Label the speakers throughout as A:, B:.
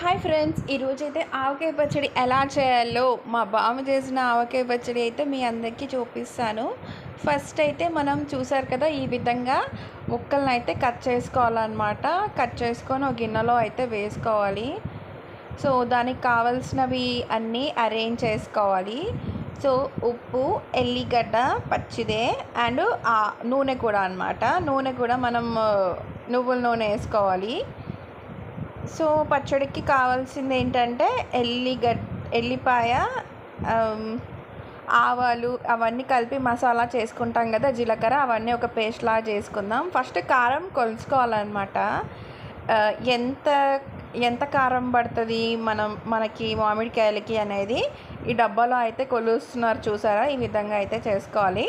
A: Hi friends, ఈరోజైతే ఆవకాయ పచ్చడి ఎలా చేయాలో మా బామ్మ చేసిన ఆవకాయ పచ్చడి అయితే మీ అందరికీ చూపిస్తాను. ఫస్ట్ అయితే మనం చూసారు కదా, ఈ విధంగా ముక్కలను అయితే కట్ చేసుకోవాలన్నమాట. కట్ చేసుకొని ఒక గిన్నెలో అయితే వేసుకోవాలి. సో దానికి కావాల్సినవి అన్నీ అరేంజ్ చేసుకోవాలి. సో ఉప్పు, ఎల్లిగడ్డ పచ్చిదే, అండ్ నూనె కూడా అన్నమాట. నూనె కూడా మనం నువ్వుల నూనె వేసుకోవాలి. సో పచ్చడికి కావాల్సింది ఏంటంటే ఎల్లిపాయ, ఆవాలు అవన్నీ కలిపి మసాలా చేసుకుంటాం కదా, జీలకర్ర అవన్నీ ఒక పేస్ట్ లాగా చేసుకుందాం. ఫస్ట్ కారం కొలుసుకోవాలన్నమాట. ఎంత ఎంత కారం పడుతుంది మనకి మామిడికాయలకి అనేది ఈ డబ్బాలో అయితే కొలుస్తున్నారు, చూసారా? ఈ విధంగా అయితే చేసుకోవాలి.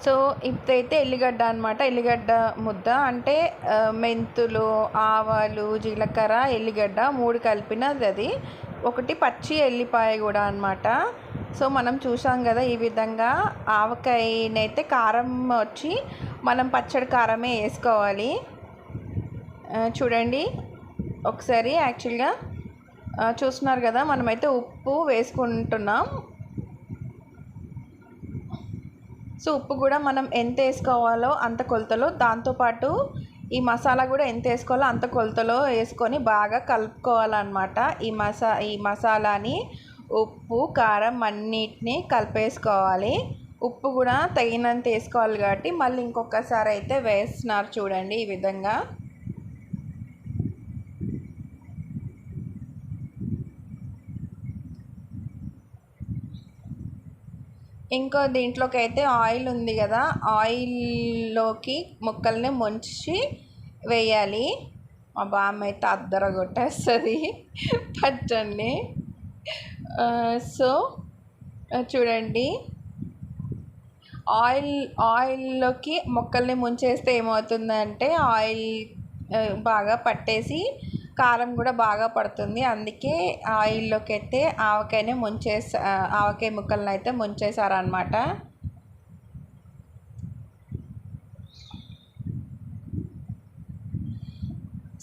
A: సో ఇప్పుడైతే ఎల్లిగడ్డ అనమాట. ఎల్లిగడ్డ ముద్ద అంటే మెంతులు, ఆవాలు, జీలకర్ర, ఎల్లిగడ్డ 3 కలిపినది అది. ఒకటి పచ్చి ఎల్లిపాయ కూడా అనమాట. సో మనం చూసాం కదా, ఈ విధంగా ఆవకాయనైతే కారం వచ్చి మనం పచ్చడి కారమే వేసుకోవాలి. చూడండి ఒకసారి. యాక్చువల్గా చూస్తున్నారు కదా, మనమైతే ఉప్పు వేసుకుంటున్నాం. సో ఉప్పు కూడా మనం ఎంత వేసుకోవాలో అంత కొలతలో, దాంతోపాటు ఈ మసాలా కూడా ఎంత వేసుకోవాలో అంత కొలతలో వేసుకొని బాగా కలుపుకోవాలన్నమాట. ఈ మసాలాని, ఉప్పు, కారం అన్నిటినీ కలిపేసుకోవాలి. ఉప్పు కూడా తగినంత వేసుకోవాలి కాబట్టి మళ్ళీ ఇంకొకసారి అయితే వేస్తున్నారు, చూడండి ఈ విధంగా. ఇంకో దీంట్లోకి అయితే ఆయిల్ ఉంది కదా, ఆయిల్లోకి ముక్కల్ని ముంచి వేయాలి. మా బామ్మ అయితే అద్దర కొట్టేస్తుంది పచ్చడిని. సో చూడండి, ఆయిల్లోకి ముక్కల్ని ముంచేస్తే ఏమవుతుందంటే ఆయిల్ బాగా పట్టేసి కారం కూడా బాగా పడుతుంది. అందుకే ఆయిల్లోకి అయితే ఆవకాయ ముక్కలను అయితే ముంచేసారనమాట.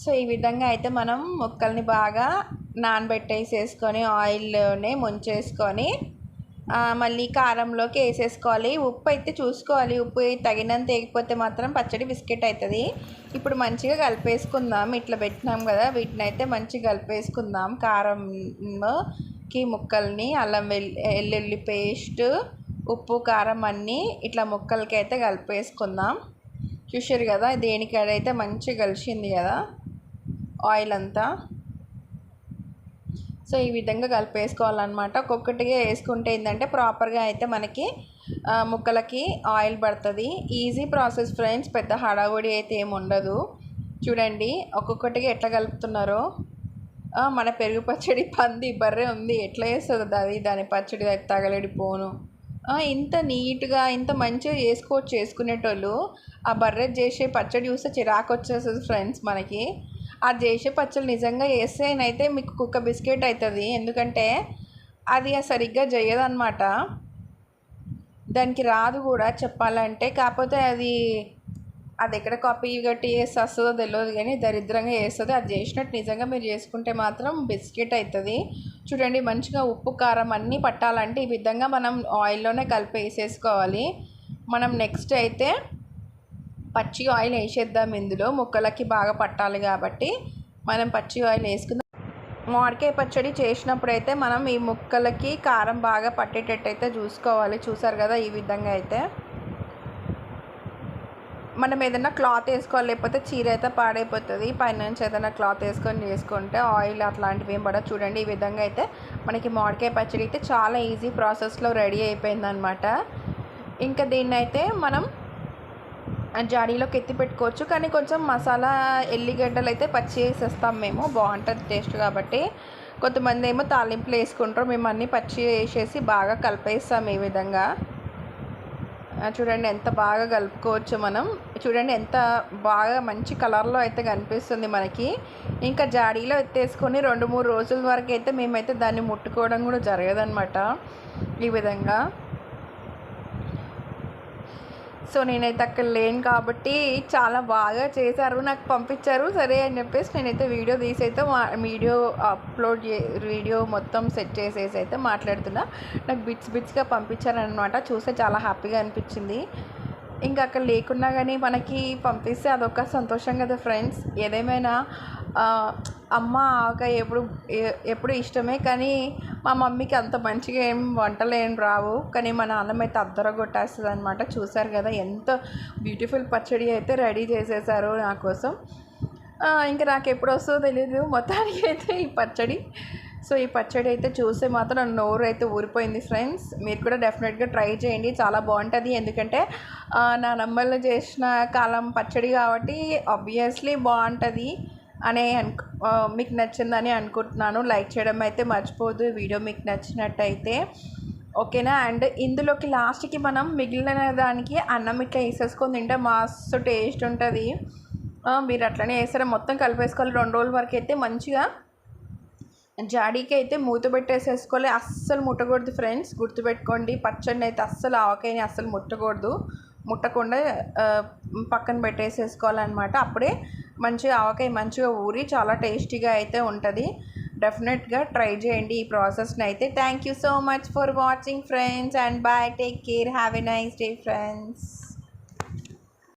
A: సో ఈ విధంగా అయితే మనం ముక్కల్ని బాగా నానబెట్టేసేసుకొని ఆయిల్లోనే ముంచేసుకొని మళ్ళీ కారంలోకి వేసేసుకోవాలి. ఉప్పు అయితే చూసుకోవాలి, ఉప్పు తగినంత వేయకపోతే మాత్రం పచ్చడి బిస్కెట్ అవుతుంది. ఇప్పుడు మంచిగా కలిపేసుకుందాం. ఇట్లా పెట్టినాం కదా, వీటిని అయితే మంచిగా కలిపేసుకుందాం. కారంకి ముక్కల్ని, అల్లం వెల్లుల్లి పేస్ట్, ఉప్పు, కారం అన్నీ ఇట్లా ముక్కలకి అయితే కలిపేసుకుందాం. చూసారు కదా, దేనికైతే మంచిగా కలిసింది కదా ఆయిల్ అంతా. సో ఈ విధంగా కలిపేసుకోవాలన్నమాట. ఒక్కొక్కటిగా వేసుకుంటే ఏంటంటే ప్రాపర్గా అయితే మనకి ముక్కలకి ఆయిల్ పడుతుంది. ఈజీ ప్రాసెస్ ఫ్రెండ్స్, పెద్ద హడావుడి అయితే ఏమి ఉండదు. చూడండి ఒక్కొక్కటిగా ఎట్లా కలుపుతున్నారో. మన పెరుగు పచ్చడి పంది బర్రె ఉంది, ఎట్లా వేస్తుంది అది, దాని పచ్చడి తగలడిపోను. ఇంత నీట్గా ఇంత మంచిగా చేసుకునేటోళ్ళు ఆ బర్రె చేసే పచ్చడి చూస్తే చిరాకు వచ్చేస్తుంది ఫ్రెండ్స్ మనకి. ఆ చేసే పచ్చళ్ళు నిజంగా వేస్తేనైతే మీకు కుక్క బిస్కెట్ అవుతుంది. ఎందుకంటే అది సరిగ్గా చేయదన్నమాట, దానికి రాదు కూడా చెప్పాలంటే. కాకపోతే అది ఎక్కడ కాపీ గట్టి వేసి వస్తుందో తెలియదు, కానీ దరిద్రంగా వేస్తుంది. అది చేసినట్టు నిజంగా మీరు చేసుకుంటే మాత్రం బిస్కెట్ అవుతుంది. చూడండి మంచిగా ఉప్పు, కారం అన్నీ పట్టాలంటే ఈ విధంగా మనం ఆయిల్లోనే కలిపి వేసేసుకోవాలి. మనం నెక్స్ట్ అయితే పచ్చి ఆయిల్ వేసేద్దాం. ఇందులో ముక్కలకి బాగా పట్టాలి కాబట్టి మనం పచ్చి ఆయిల్ వేసుకుందాం. మామిడికాయ పచ్చడి చేసినప్పుడు అయితే మనం ఈ ముక్కలకి కారం బాగా పట్టేటట్టు అయితే చూసుకోవాలి. చూసారు కదా, ఈ విధంగా అయితే మనం ఏదైనా క్లాత్ వేసుకోవాలి, లేకపోతే చీర అయితే పాడైపోతుంది. పైనుంచి ఏదైనా క్లాత్ వేసుకొని చేసుకుంటే ఆయిల్ అట్లాంటివి ఏం పడదు. చూడండి ఈ విధంగా అయితే మనకి మామిడికాయ పచ్చడి అయితే చాలా ఈజీ ప్రాసెస్లో రెడీ అయిపోయిందనమాట. ఇంకా దీన్ని అయితే మనం జాడీలోకి ఎత్తి పెట్టుకోవచ్చు, కానీ కొంచెం మసాలా ఎల్లిగడ్డలు అయితే పచ్చి వేసేస్తాం మేము, బాగుంటుంది టేస్ట్ కాబట్టి. కొంతమంది ఏమో తాలింపులు వేసుకుంటారు, మేము అన్నీ పచ్చి వేసేసి బాగా కలిపేస్తాం ఈ విధంగా. చూడండి ఎంత బాగా కలుపుకోవచ్చు మనం. చూడండి ఎంత బాగా మంచి కలర్లో అయితే కనిపిస్తుంది మనకి. ఇంకా జాడీలో ఎత్తేసుకొని 2-3 రోజుల వరకు అయితే మేమైతే దాన్ని ముట్టుకోవడం కూడా జరగదన్నమాట ఈ విధంగా. సో నేనైతే అక్కడ లేను కాబట్టి చాలా బాగా చేశారు, నాకు పంపించారు. సరే అని చెప్పేసి నేనైతే వీడియో తీసి అయితే వీడియో మొత్తం సెట్ చేసేసి అయితే మాట్లాడుతున్నా. నాకు బిట్స్గా పంపించారనమాట. చూస్తే చాలా హ్యాపీగా అనిపించింది. ఇంకా అక్కడ లేకున్నా కానీ మనకి పంపిస్తే అదొక సంతోషం కదా ఫ్రెండ్స్. ఏదేమైనా అమ్మ ఆవకాయ ఎప్పుడు ఇష్టమే, కానీ మా మమ్మీకి అంత మంచిగా ఏం వంటలు ఏం రావు. కానీ మా నాన్నమ్మ అయితే అద్దరగొట్టేస్తుంది అనమాట. చూసారు కదా ఎంత బ్యూటిఫుల్ పచ్చడి అయితే రెడీ చేసేసారు నా కోసం. ఇంకా నాకు ఎప్పుడు వస్తుందో తెలీదు, మొత్తానికి అయితే ఈ పచ్చడి. సో ఈ పచ్చడి అయితే చూస్తే మాత్రం నోరు అయితే ఊరిపోయింది ఫ్రెండ్స్. మీరు కూడా డెఫినెట్గా ట్రై చేయండి, చాలా బాగుంటుంది. ఎందుకంటే నా నమ్మల్లో చేసిన కాలం పచ్చడి కాబట్టి ఆబ్వియస్లీ బాగుంటుంది అనే మీకు నచ్చిందని అనుకుంటున్నాను. లైక్ చేయడం అయితే మర్చిపోదు వీడియో మీకు నచ్చినట్టయితే, ఓకేనా. అండ్ ఇందులోకి లాస్ట్కి మనం మిగిలిన దానికి అన్నం ఇట్లా వేసేసుకొని తింటే మస్తు టేస్ట్ ఉంటుంది. మీరు అట్లనే వేస్తారా, మొత్తం కలిపేసుకోవాలి. 2 రోజుల వరకు అయితే మంచిగా జాడీకి అయితే మూత పెట్టేసేసుకోవాలి. అస్సలు ముట్టకూడదు ఫ్రెండ్స్, గుర్తుపెట్టుకోండి. పచ్చడిని అయితే అస్సలు ఆవకాయని అస్సలు ముట్టకుండా పక్కన పెట్టేసేసుకోవాలన్నమాట. అప్పుడే మంచిగా ఆవకాయ మంచిగా ఊరి చాలా టేస్టీగా అయితే ఉంటుంది. డెఫినెట్గా ట్రై చేయండి ఈ ప్రాసెస్ని అయితే. Thank you so much for watching friends, and bye, take care, have a nice day friends.